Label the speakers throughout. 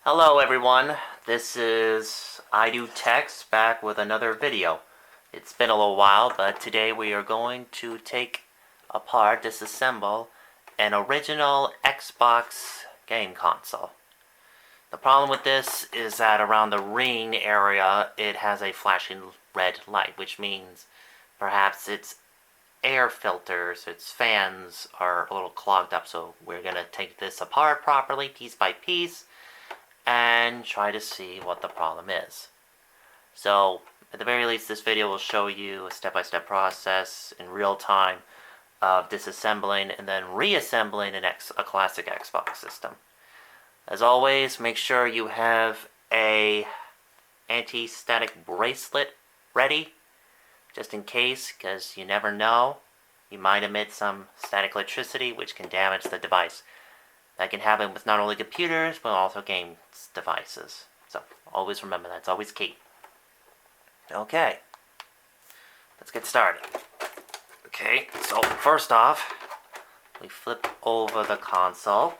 Speaker 1: Hello everyone, this is ido.techs back with another video. It's been a little while, but today we are going to take apart, disassemble an original Xbox game console. The problem with this is that around the ring area it has a flashing red light, which means perhaps its air filters, its fans are a little clogged up, so we're going to take this apart properly, piece by piece, and try to see what the problem is. So, at the very least, this video will show you a step-by-step process in real time of disassembling and then reassembling a classic Xbox system. As always, make sure you have a anti-static bracelet ready, just in case, because you never know. You might emit some static electricity, which can damage the device. That can happen with not only computers, but also games devices. So, always remember that's always key. Okay, let's get started. Okay, so first off, we flip over the console.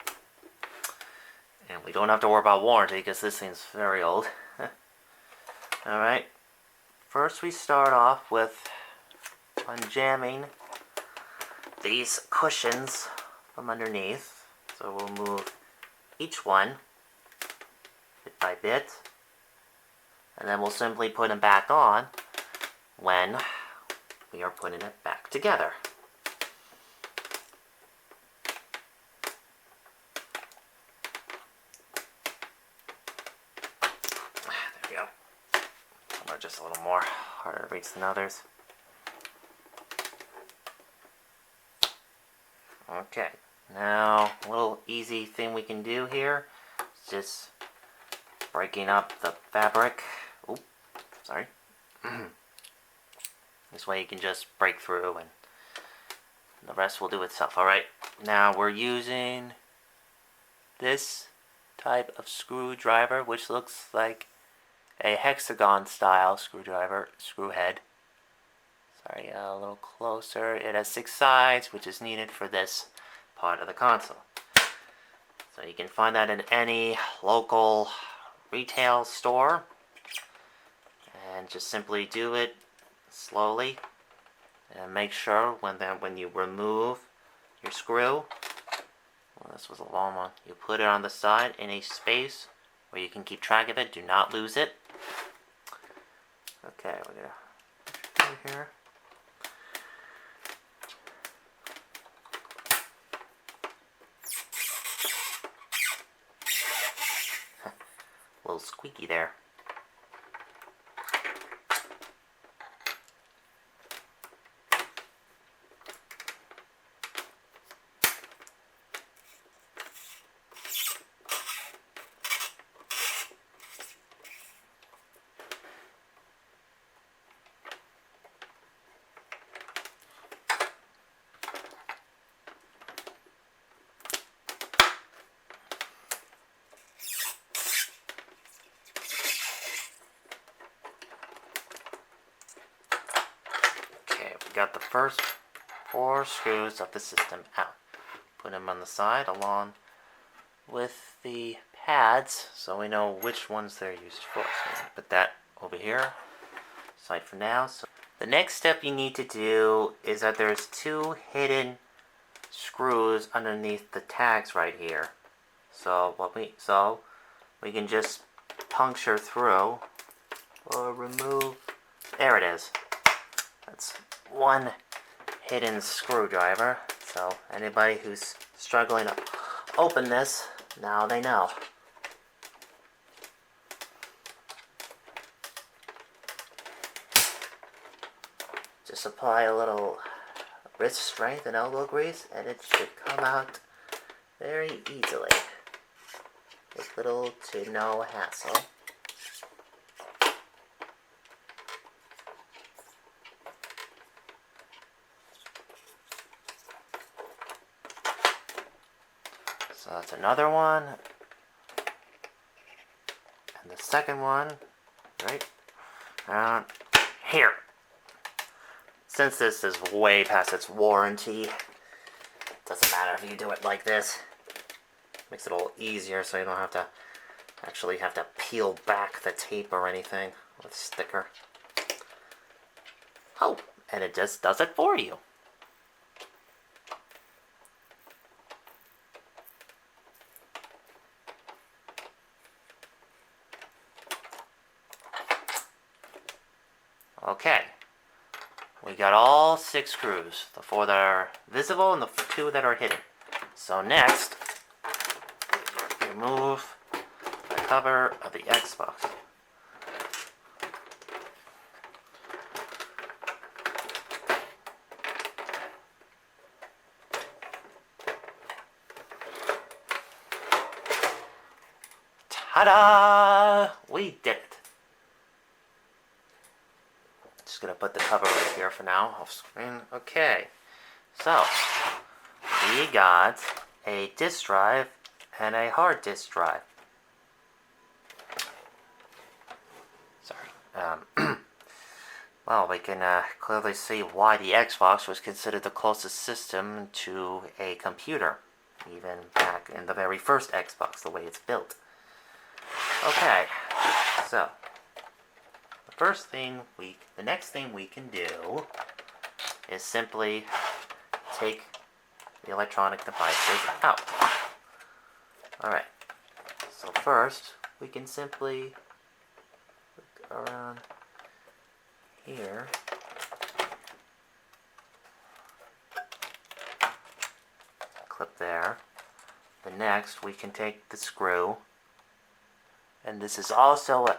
Speaker 1: And we don't have to worry about warranty, because this thing's very old. Alright, first we start off with unjamming these cushions from underneath. So we'll move each one bit by bit, and then we'll simply put them back on when we are putting it back together. There we go. Some are just a little more harder to reach than others. Okay. Now, a little easy thing we can do here is just breaking up the fabric. Oop, sorry. This way you can just break through and the rest will do itself. Alright, now we're using this type of screwdriver, which looks like a hexagon style screwdriver, screw head. Sorry, a little closer. It has 6 sides, which is needed for this part of the console. So you can find that in any local retail store, and just simply do it slowly and make sure when you remove your screw, well, this was a long one, you put it on the side in a space where you can keep track of it. Do not lose it. Okay, we're gonna do here. A little squeaky there. Got the first 4 screws of the system out. Put them on the side along with the pads so we know which ones they're used for. So put that over here, aside for now. So the next step you need to do is that there's 2 hidden screws underneath the tags right here. So we can just puncture through or remove. There it is. That's one hidden screwdriver, so anybody who's struggling to open this, now they know. Just apply a little wrist strength and elbow grease, and it should come out very easily with little to no hassle. So that's another one, and the second one, right around here. Since this is way past its warranty, doesn't matter if you do it like this. Makes it a little easier so you don't have to actually have to peel back the tape or anything with sticker. Oh, and it just does it for you. Okay, we got all 6 screws, the 4 that are visible and the 2 that are hidden. So next, remove the cover of the Xbox. Ta-da! We did it. Just gonna put the cover right here for now, off screen. Okay, so we got a disk drive and a hard disk drive. Sorry. Well, we can clearly see why the Xbox was considered the closest system to a computer, even back in the very first Xbox, the way it's built. Okay, so the next thing we can do is simply take the electronic devices out. Alright, so first we can simply look around here. Clip there. The next we can take the screw, and this is also a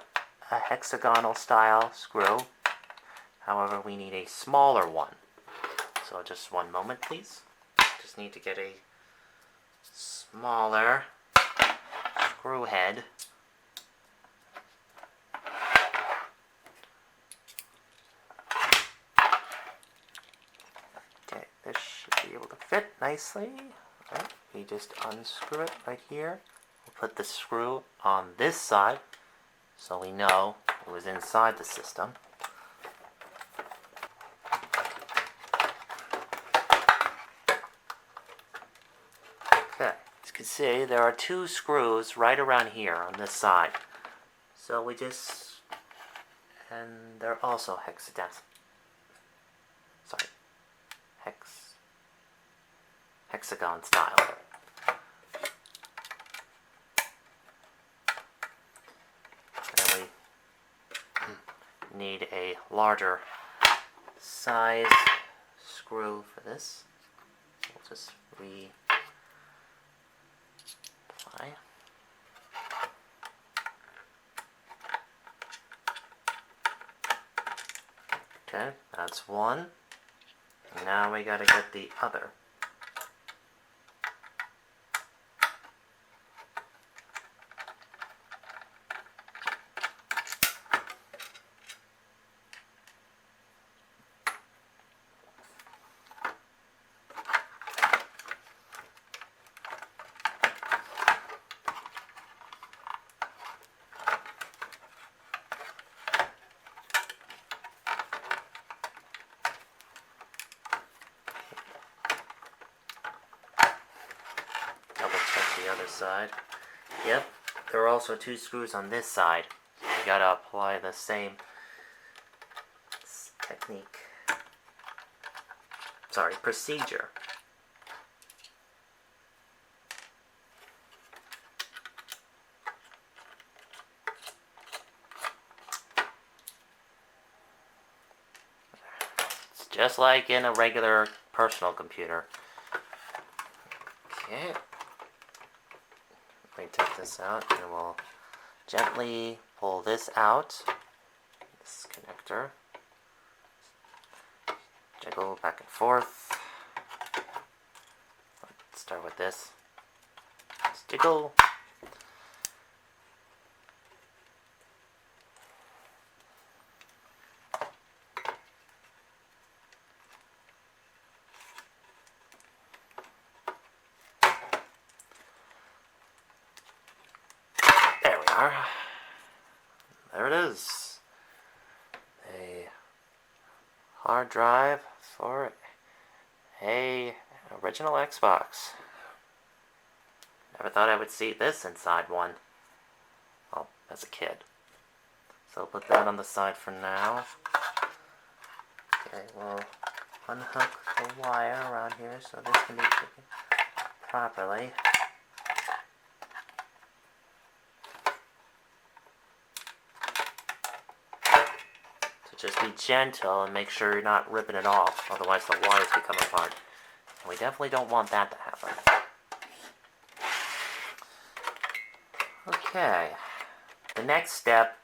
Speaker 1: hexagonal style screw. However, we need a smaller one. So just one moment, please. Just need to get a smaller screw head. Okay, this should be able to fit nicely. Right, we just unscrew it right here. We'll put the screw on this side so we know it was inside the system. Okay, as you can see, there are 2 screws right around here on this side. So we just, and they're also hexagon style. And we need a larger size screw for this. We'll just reapply. Okay, that's one. And now we gotta get the other. The other side. Yep, there are also 2 screws on this side. So we gotta apply the same technique. Procedure. It's just like in a regular personal computer. Okay. We take this out and we'll gently pull this out, this connector, jiggle back and forth. Let's start with this. Just jiggle. There it is. A hard drive for a original Xbox. Never thought I would see this inside one. well, as a kid. So I'll put that on the side for now. Okay, we'll unhook the wire around here so this can be taken properly. So just be gentle and make sure you're not ripping it off, otherwise the wires can come apart. And we definitely don't want that to happen. Okay, the next step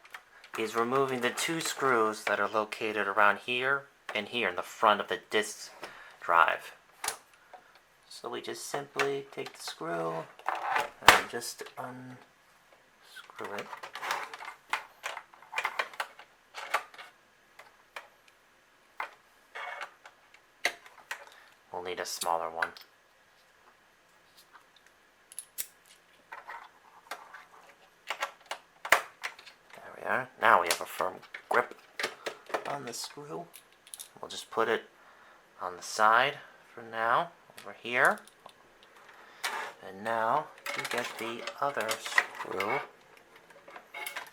Speaker 1: is removing the 2 screws that are located around here and here in the front of the disk drive. So we just simply take the screw and just unscrew it. We'll need a smaller one. There we are. Now we have a firm grip on the screw. We'll just put it on the side for now, over here. And now you get the other screw.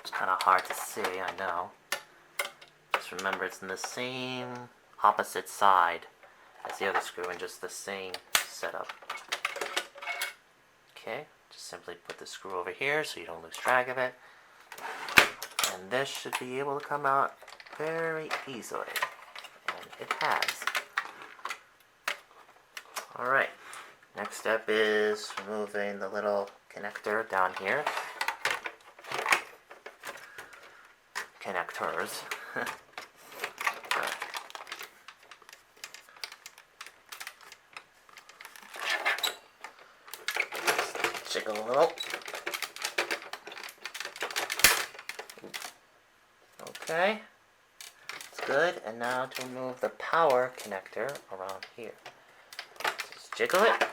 Speaker 1: It's kind of hard to see, I know. Just remember it's in the same opposite side as the other screw and just the same setup. Okay, just simply put the screw over here so you don't lose track of it. And this should be able to come out very easily. And it has. Alright, next step is removing the little connector down here. Connectors. Jiggle a little. Okay, that's good. And now to remove the power connector around here. Just jiggle it,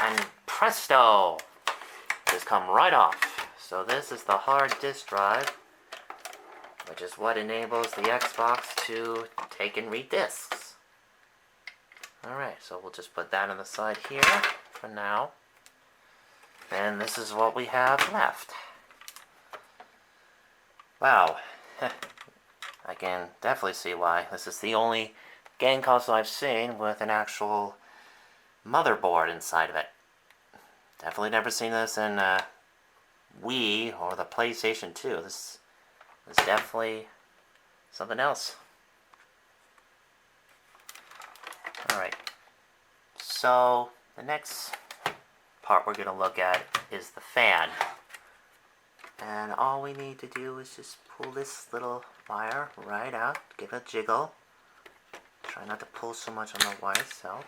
Speaker 1: and presto! Just come right off. So this is the hard disk drive, which is what enables the Xbox to take and read discs. Alright, so we'll just put that on the side here for now. And this is what we have left. Wow. I can definitely see why. This is the only game console I've seen with an actual motherboard inside of it. Definitely never seen this in Wii or the PlayStation 2. This is definitely something else. Alright. So, the next part we're going to look at is the fan. And all we need to do is just pull this little wire right out, give it a jiggle. Try not to pull so much on the wire itself.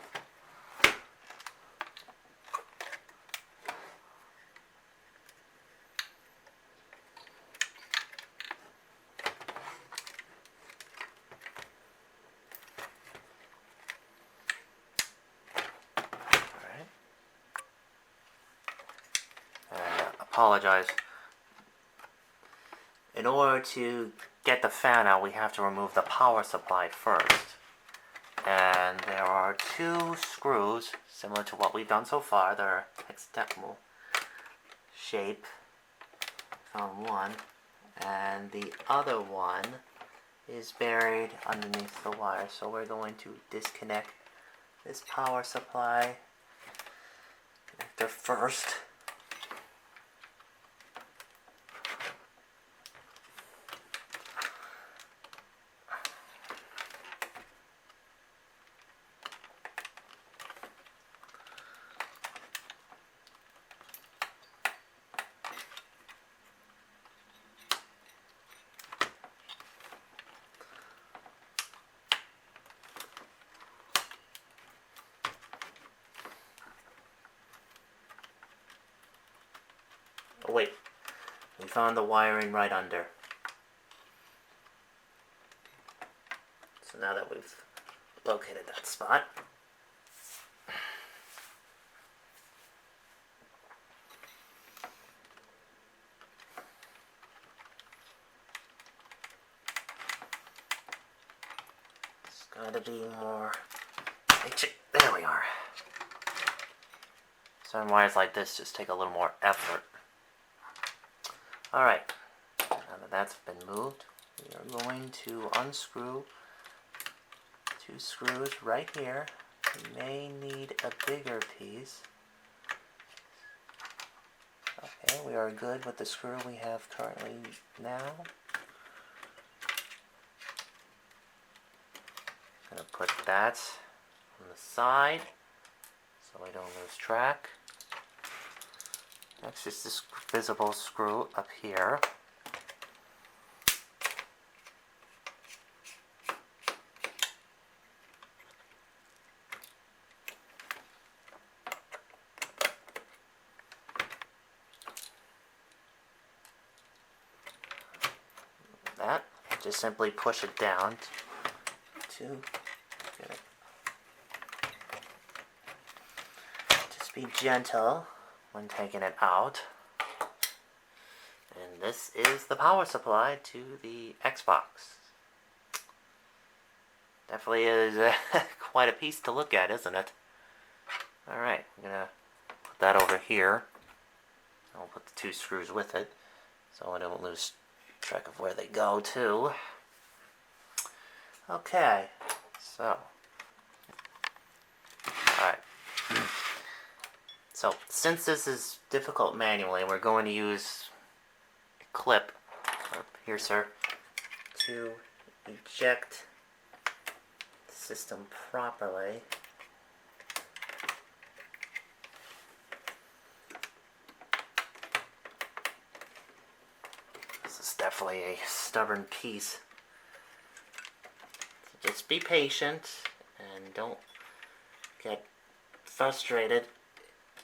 Speaker 1: Alright. And apologize. In order to get the fan out, we have to remove the power supply first. And there are 2 screws, similar to what we've done so far. They're hexadecimal shape. Found one. And the other one is buried underneath the wire. So we're going to disconnect this power supply connector first. Oh wait, we found the wiring right under. So now that we've located that spot, it's gotta be more. There we are. Some wires like this just take a little more effort. Alright, now that that's been moved, we are going to unscrew 2 screws right here. We may need a bigger piece. Okay, we are good with the screw we have currently now. I'm going to put that on the side so I don't lose track. Next is this visible screw up here. That, just simply push it down to get it. Just be gentle when taking it out. And this is the power supply to the Xbox. Definitely is quite a piece to look at, isn't it? Alright, I'm going to put that over here. I'll put the 2 screws with it so I don't lose track of where they go to. Okay, so. Alright. So, since this is difficult manually, we're going to use a clip, here sir, to eject the system properly. This is definitely a stubborn piece. So just be patient and don't get frustrated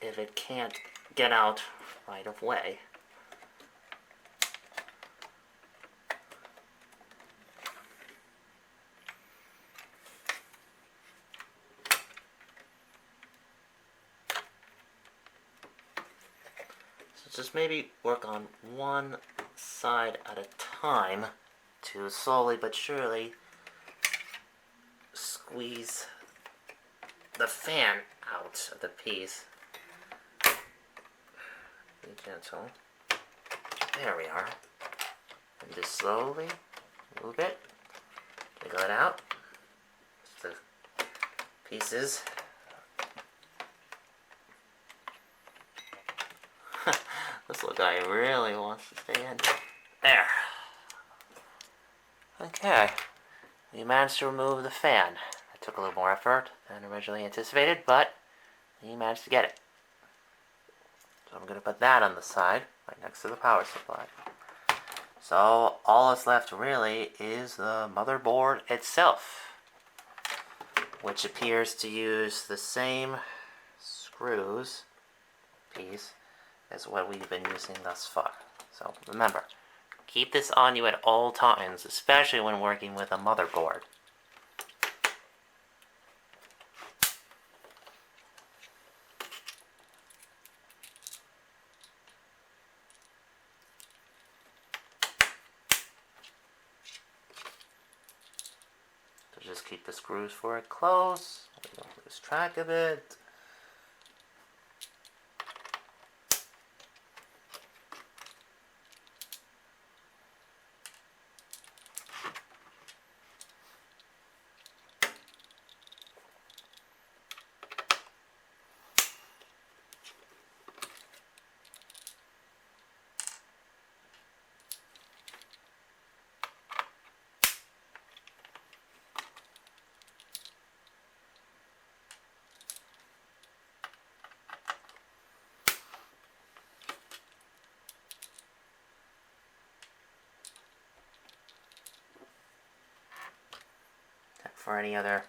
Speaker 1: if it can't get out right away. So just maybe work on one side at a time to slowly but surely squeeze the fan out of the piece. Be gentle. There we are. And just slowly move it. Wiggle it out. The pieces. This little guy really wants to stay in. There. Okay. We managed to remove the fan. It took a little more effort than originally anticipated, but we managed to get it. So I'm going to put that on the side, right next to the power supply. So all that's left really is the motherboard itself, which appears to use the same screws piece as what we've been using thus far. So remember, keep this on you at all times, especially when working with a motherboard. So just keep the screws for it close, we don't lose track of it. Check for any other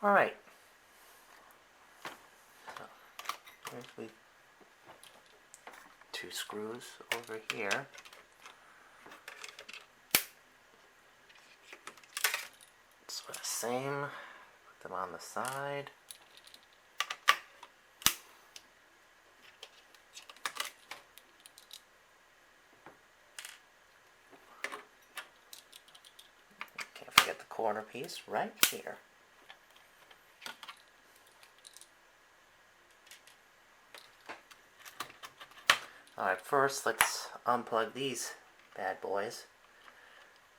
Speaker 1: Alright. So, here's the 2 screws over here. So the same, put them on the side. corner piece right here. Alright, first let's unplug these bad boys.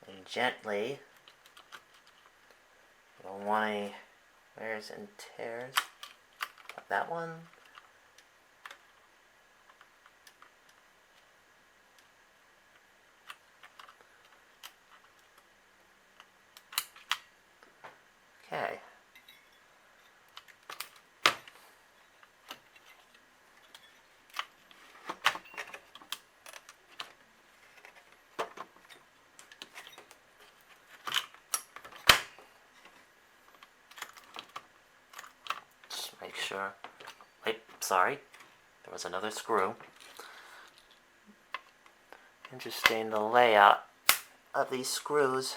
Speaker 1: And gently, we don't want any wears and tears. Got that one. Okay. Just make sure. Wait, sorry. There was another screw. Interesting, the layout of these screws.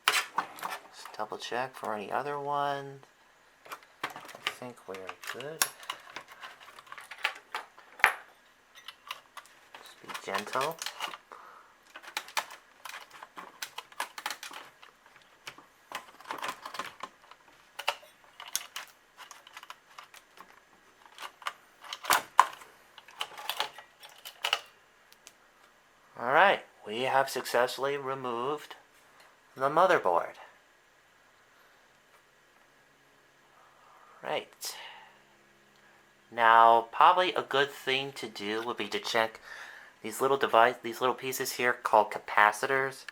Speaker 1: Just double check for any other ones. I think we're good. Just be gentle. Alright, we have successfully removed the motherboard. Right. Now, probably a good thing to do would be to check these little pieces here called capacitors.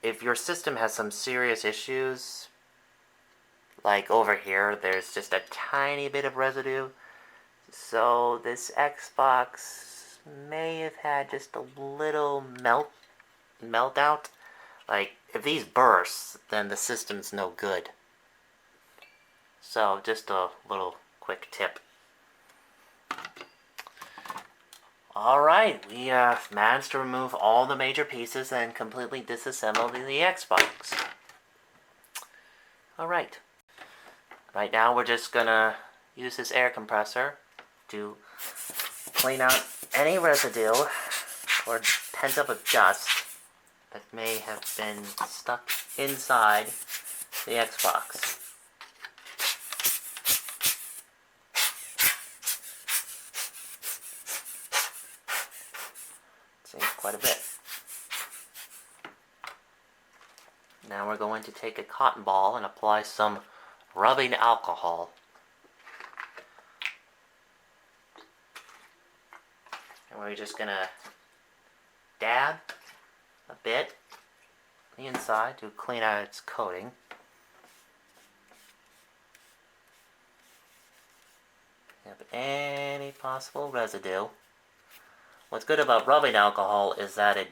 Speaker 1: If your system has some serious issues, like over here, there's just a tiny bit of residue. So this Xbox may have had just a little melt out. Like, if these burst, then the system's no good. So, just a little quick tip. Alright, we managed to remove all the major pieces and completely disassemble the Xbox. Alright. Right now we're just gonna use this air compressor to clean out any residue or pent up of dust that may have been stuck inside the Xbox. Seems quite a bit. Now we're going to take a cotton ball and apply some rubbing alcohol. And we're just gonna dab a bit on the inside to clean out its coating. If any possible residue. What's good about rubbing alcohol is that it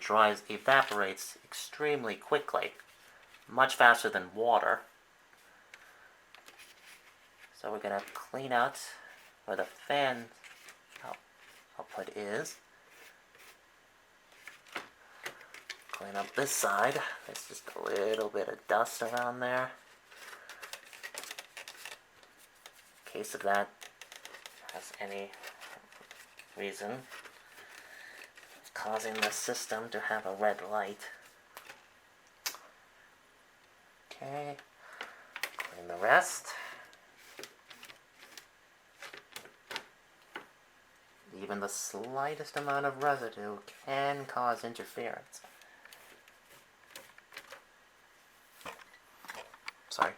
Speaker 1: evaporates extremely quickly, much faster than water. So we're gonna clean out where the fan output is. Clean up this side. There's just a little bit of dust around there. In case of that has any reason causing the system to have a red light. Okay, clean the rest. Even the slightest amount of residue can cause interference. Sorry.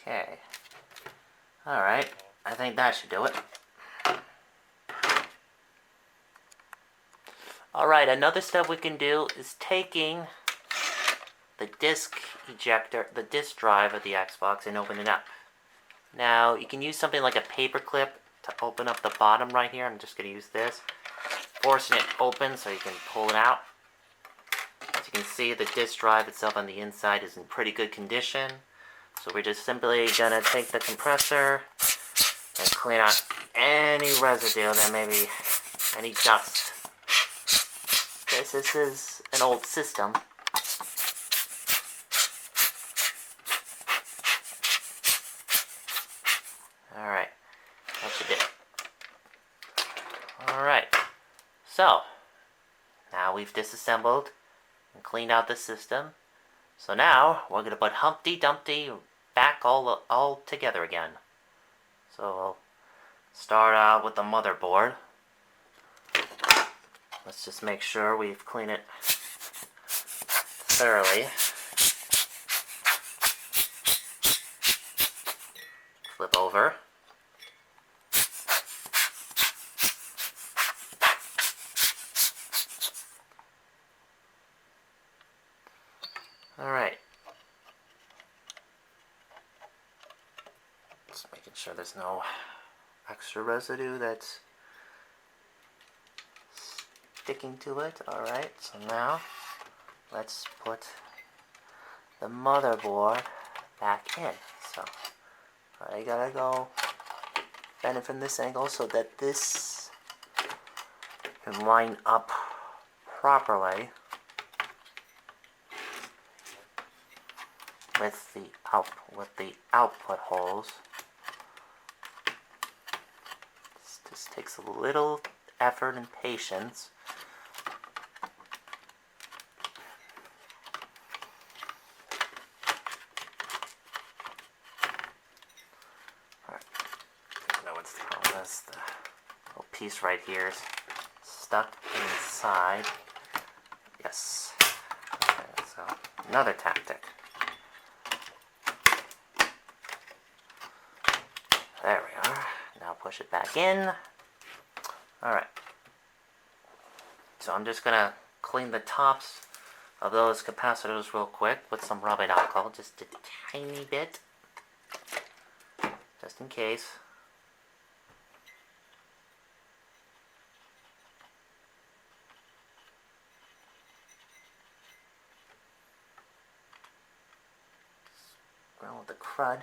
Speaker 1: Okay. Alright, I think that should do it. Alright, another step we can do is taking the disk drive of the Xbox and opening it up. Now, you can use something like a paper clip to open up the bottom right here. I'm just going to use this. Forcing it open so you can pull it out. As you can see, the disk drive itself on the inside is in pretty good condition. So we're just simply going to take the compressor and clean out any residue that may be any dust. This is an old system. Alright, that should do it. Alright, so now we've disassembled and cleaned out the system. So now we're going to put Humpty Dumpty back all together again. So we'll start out with the motherboard. Let's just make sure we've cleaned it thoroughly. Flip over. Alright. Just making sure there's no extra residue that's sticking to it. Alright, so now let's put the motherboard back in. So I gotta go bend it from this angle so that this can line up properly with the output holes. This takes a little effort and patience. Alright, I know what's the problem is. The little piece right here is stuck inside. Yes. Okay, so another tactic. There we are. Now push it back in. Alright. So I'm just going to clean the tops of those capacitors real quick with some rubbing alcohol. Just a tiny bit. Just in case. Around with the crud.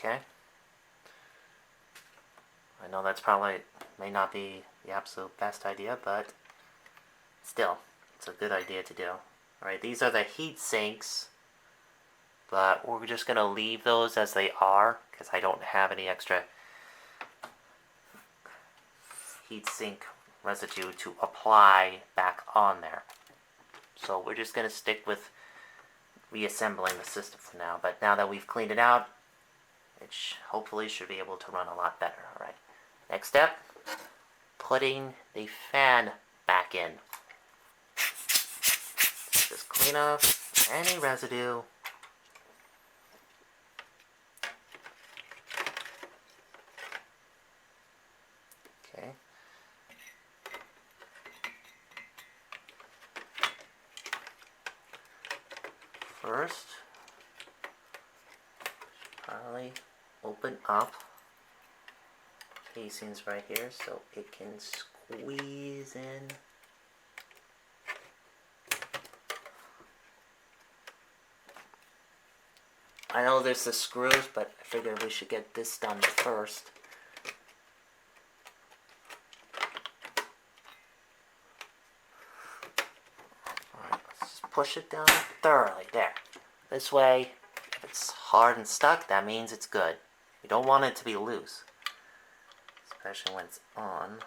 Speaker 1: Okay. I know that's probably may not be the absolute best idea, but still, it's a good idea to do. Alright, these are the heat sinks, but we're just going to leave those as they are, because I don't have any extra heat sink residue to apply back on there. So we're just going to stick with reassembling the system for now, but now that we've cleaned it out, it hopefully should be able to run a lot better. Alright, next step, putting the fan back in. Just clean up any residue. Okay. First, probably open up casings right here so it can squeeze in. I know there's the screws, but I figured we should get this done first. Alright, let's just push it down thoroughly. There. This way, if it's hard and stuck, that means it's good. You don't want it to be loose, especially when it's on.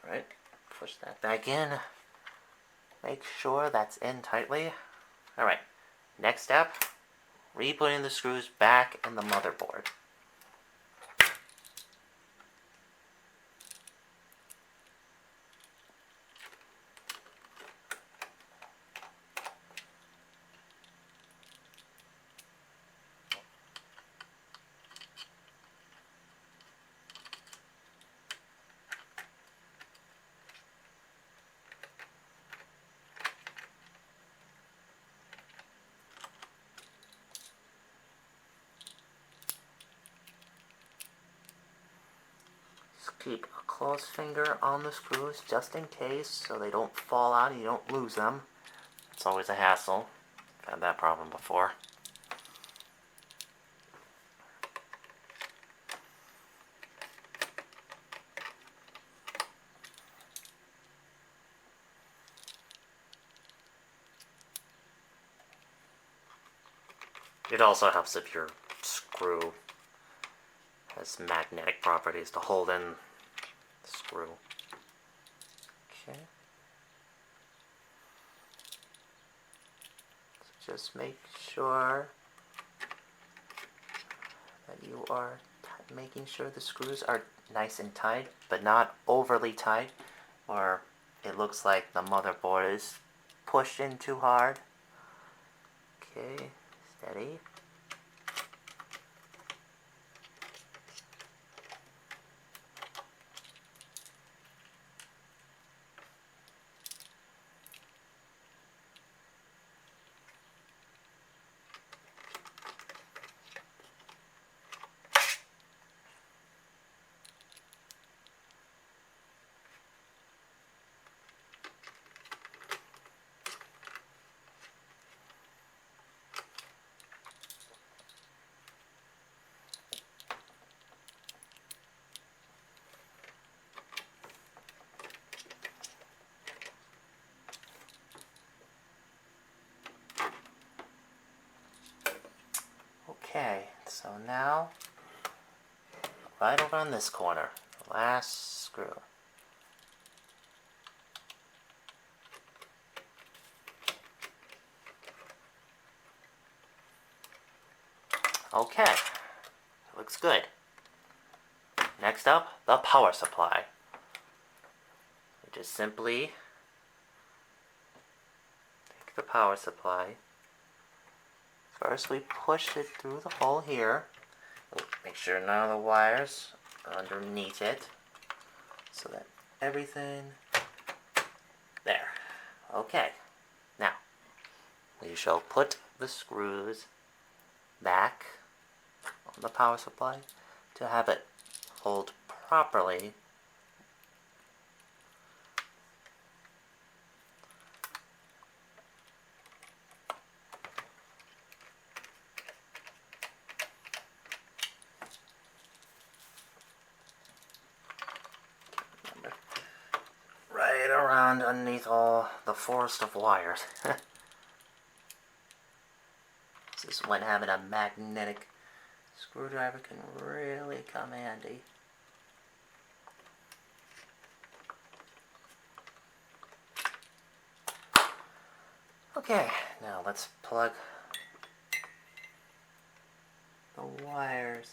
Speaker 1: Alright, push that back in. Make sure that's in tightly. Alright, next step, re-putting the screws back in the motherboard. keep a close finger on the screws just in case so they don't fall out and you don't lose them. It's always a hassle. I've had that problem before. It also helps if your screw has magnetic properties to hold in the screw. Okay. So just make sure that you are making sure the screws are nice and tight, but not overly tight, or it looks like the motherboard is pushed in too hard. Okay, steady. Okay, so now, right over on this corner, the last screw. Okay, looks good. Next up, the power supply. We just simply take the power supply. First we push it through the hole here. Make sure none of the wires are underneath it, so that everything, there. Okay, now we shall put the screws back on the power supply to have it hold properly. Right around underneath all the forest of wires. This is when having a magnetic screwdriver can really come handy. Okay, now let's plug the wires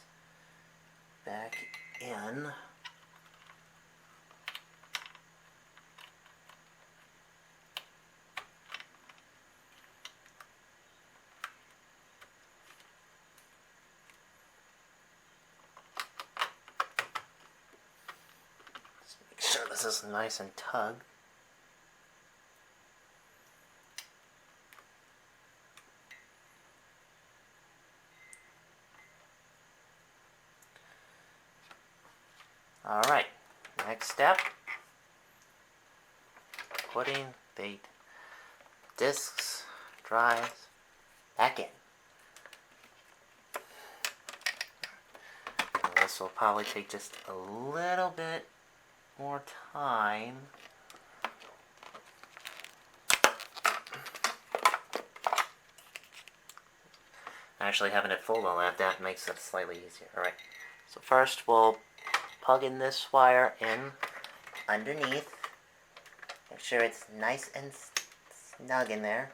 Speaker 1: back in. Make sure this is nice and tugged. Alright, next step, putting the discs, drives back in. And this will probably take just a little bit more time. Actually, having it fold like that makes it slightly easier. Alright, so first we'll plug in this wire in underneath. Make sure it's nice and snug in there.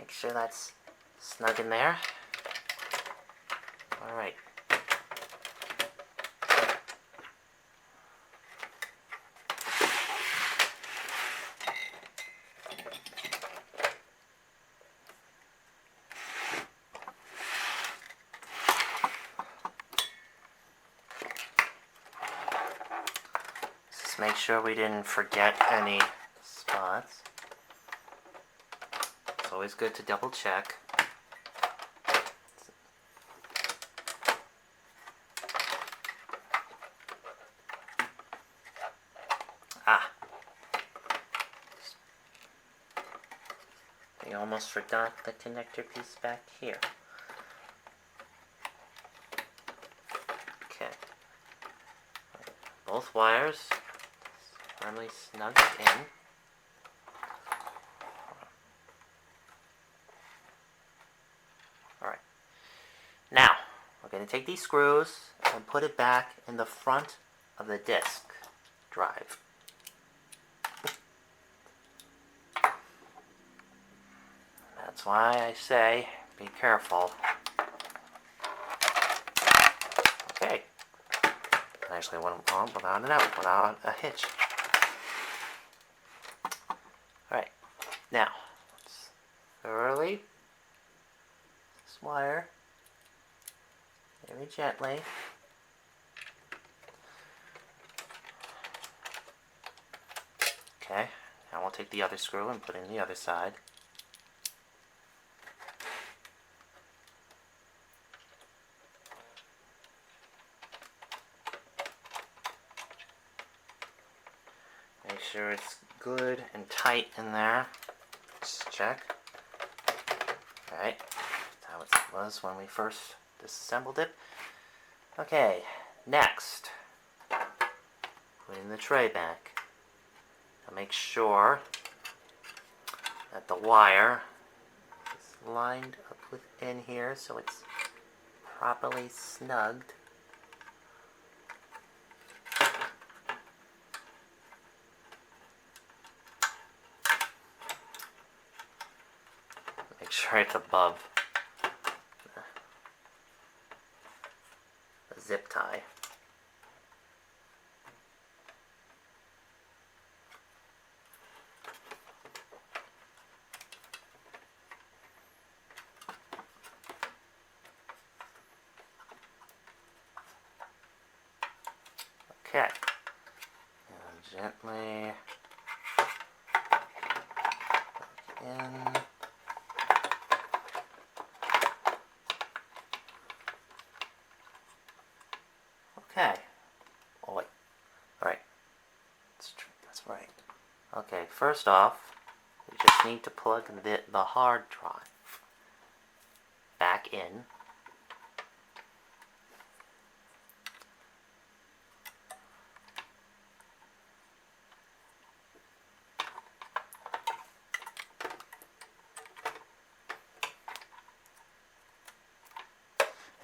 Speaker 1: Make sure that's snug in there. Alright. Just make sure we didn't forget any spots. It's always good to double check. Ah! I almost forgot the connector piece back here. Okay. Both wires firmly snugged in. Alright. Now, we're going to take these screws and put it back in the front of the disk drive. That's why I say be careful. Okay. I actually went on without a hitch. Alright. Now, let's thoroughly this wire very gently. Okay. Now we'll take the other screw and put it in the other side. Make sure it's good and tight in there. Just check. Alright, that's how it was when we first disassembled it. Okay, next, putting the tray back. Now make sure that the wire is lined up within here so it's properly snugged. Make sure it's above the zip tie. Okay. And gently in. Okay. Oh wait. Alright. That's right. Okay, first off, we just need to plug the hard drive back in.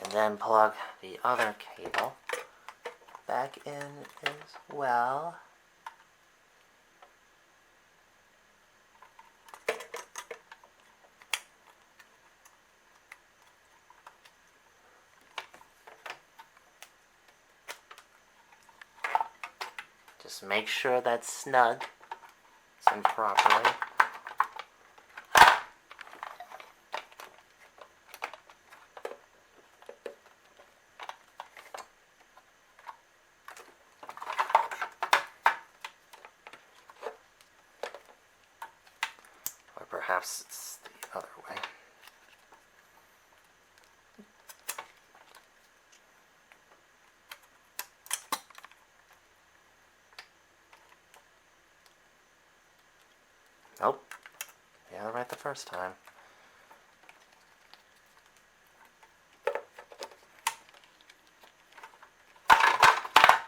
Speaker 1: And then plug the other cable back in as well. Just make sure that's snug, it's in properly. Or perhaps it's the other way. Nope. Yeah, right the first time.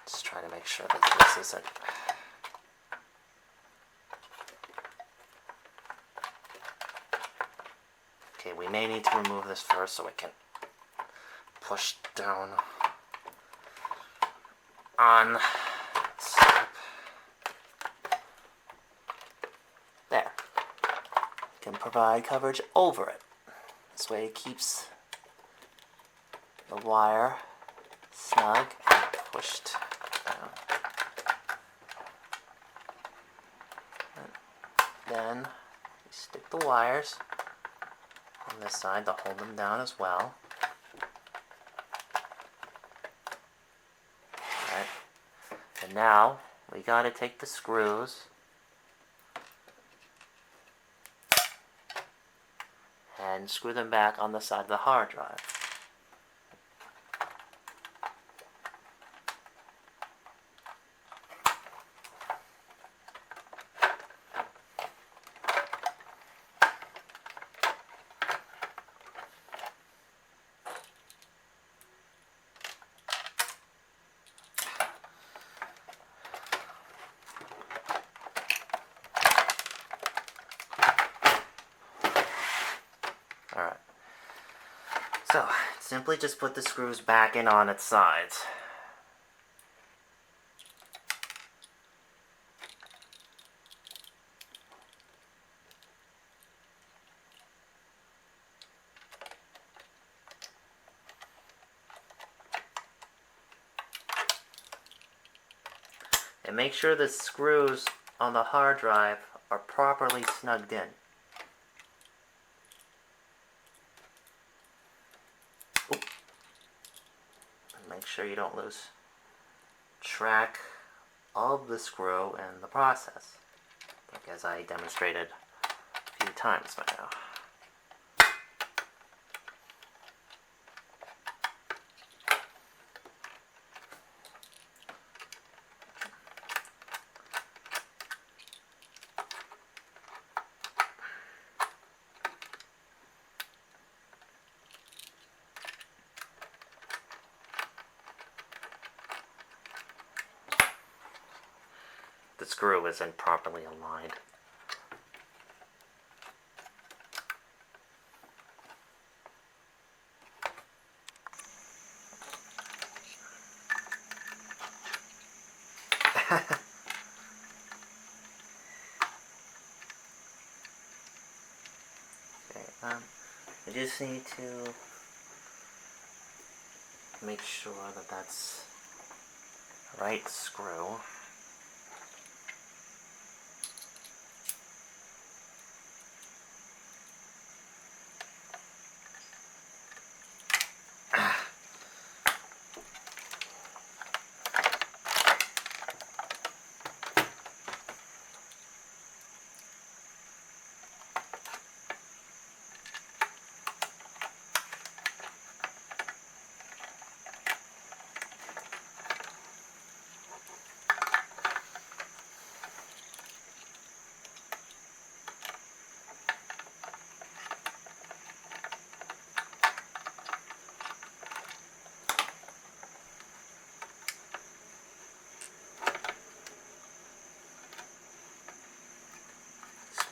Speaker 1: Just trying to make sure that this isn't. Okay, we may need to remove this first so it can push down on step. There. can provide coverage over it. This way it keeps the wire snug and pushed down. And then we stick the wires on this side to hold them down as well. Alright. And now we gotta take the screws and screw them back on the side of the hard drive. Alright, so simply just put the screws back in on its sides. And make sure the screws on the hard drive are properly snugged in. Make sure you don't lose track of the screw in the process, like as I demonstrated a few times by now. The screw isn't properly aligned. Okay, we just need to make sure that that's the right screw.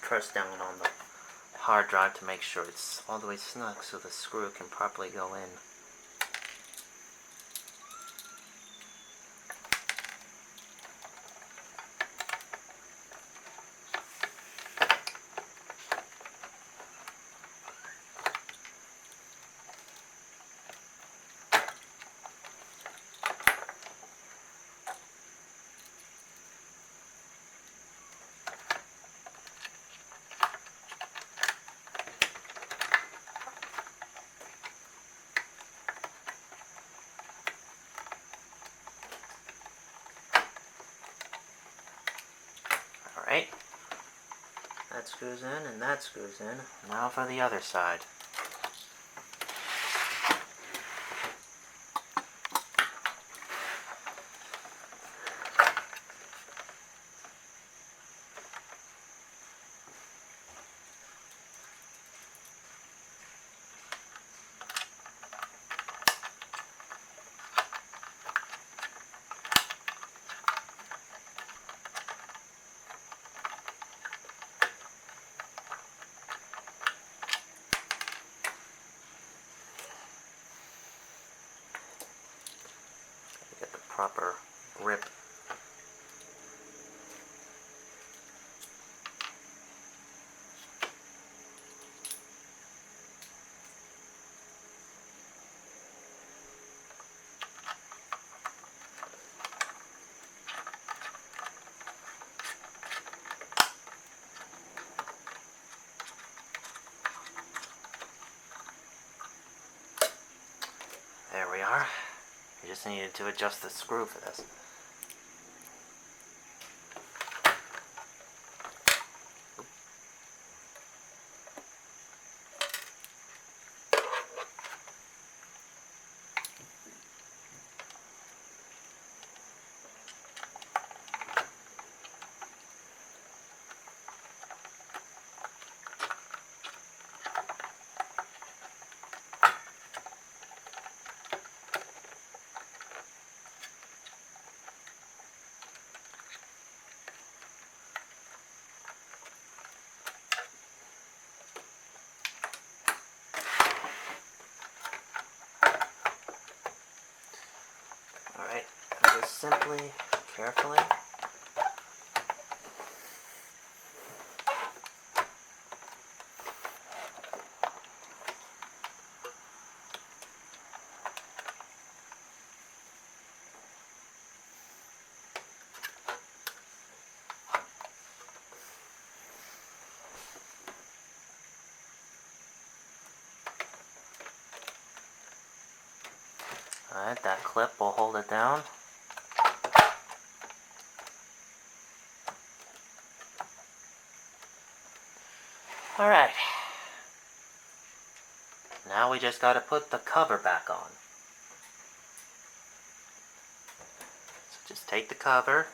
Speaker 1: Press down on the hard drive to make sure it's all the way snug so the screw can properly go in. Alright, that screws in and that screws in. Now for the other side. Get the proper grip. just needed to adjust the screw for this. Alright, just simply, carefully. Alright, that clip will hold it down. Alright. Now we just gotta put the cover back on. So just take the cover.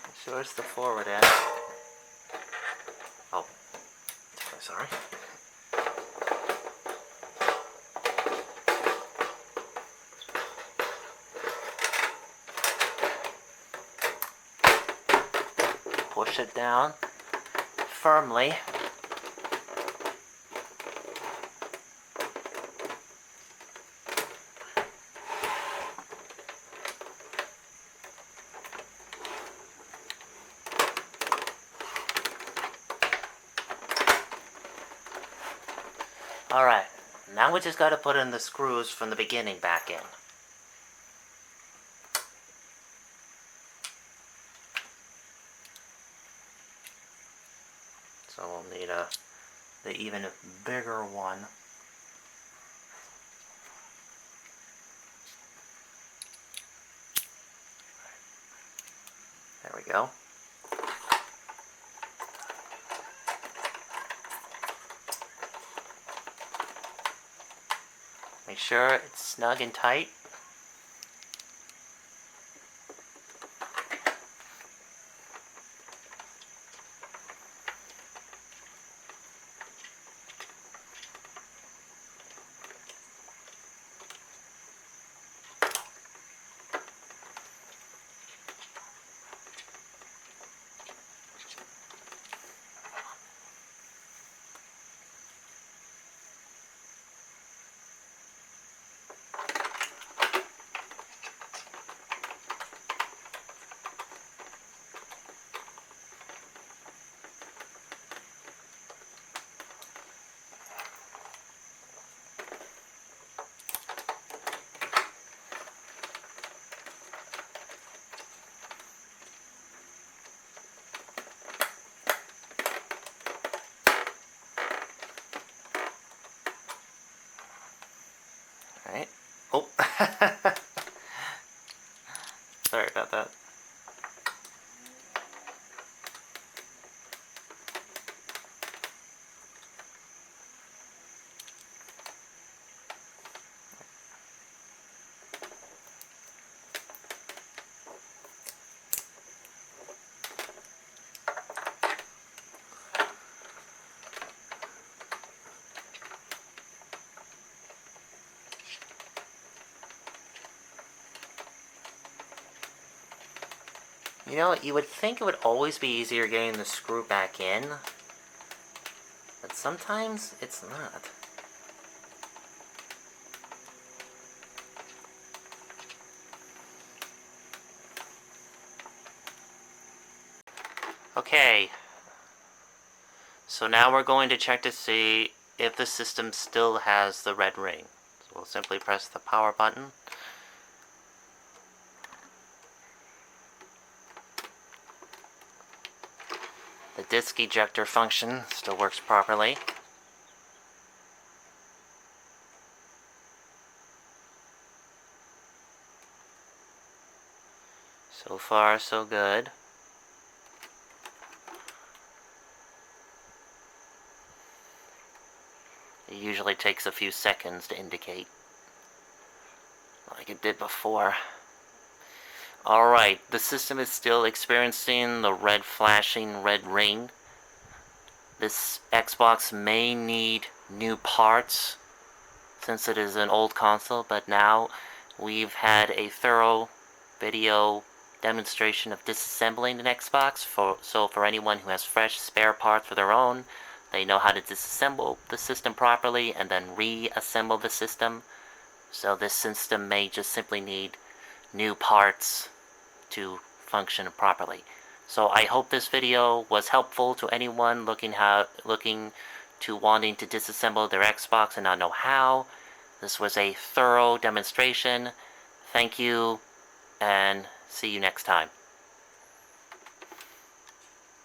Speaker 1: Make sure it's the forward end. Oh, sorry. Push it down firmly. Alright, now we just gotta put in the screws from the beginning back in. So we'll need the even bigger one. There we go. Make sure it's snug and tight. Alright. Oh. Sorry about that. You know, you would think it would always be easier getting the screw back in, but sometimes it's not. Okay, so now we're going to check to see if the system still has the red ring. So we'll simply press the power button. The disk ejector function still works properly. far, so good. It usually takes a few seconds to indicate, like it did before. Alright, the system is still experiencing the red flashing red ring. This Xbox may need new parts since it is an old console, but now we've had a thorough video demonstration of disassembling an Xbox, so for anyone who has fresh spare parts for their own, they know how to disassemble the system properly and then reassemble the system. So this system may just simply need new parts to function properly. So I hope this video was helpful to anyone looking to wanting to disassemble their Xbox and not know how. This was a thorough demonstration. Thank you, and see you next time.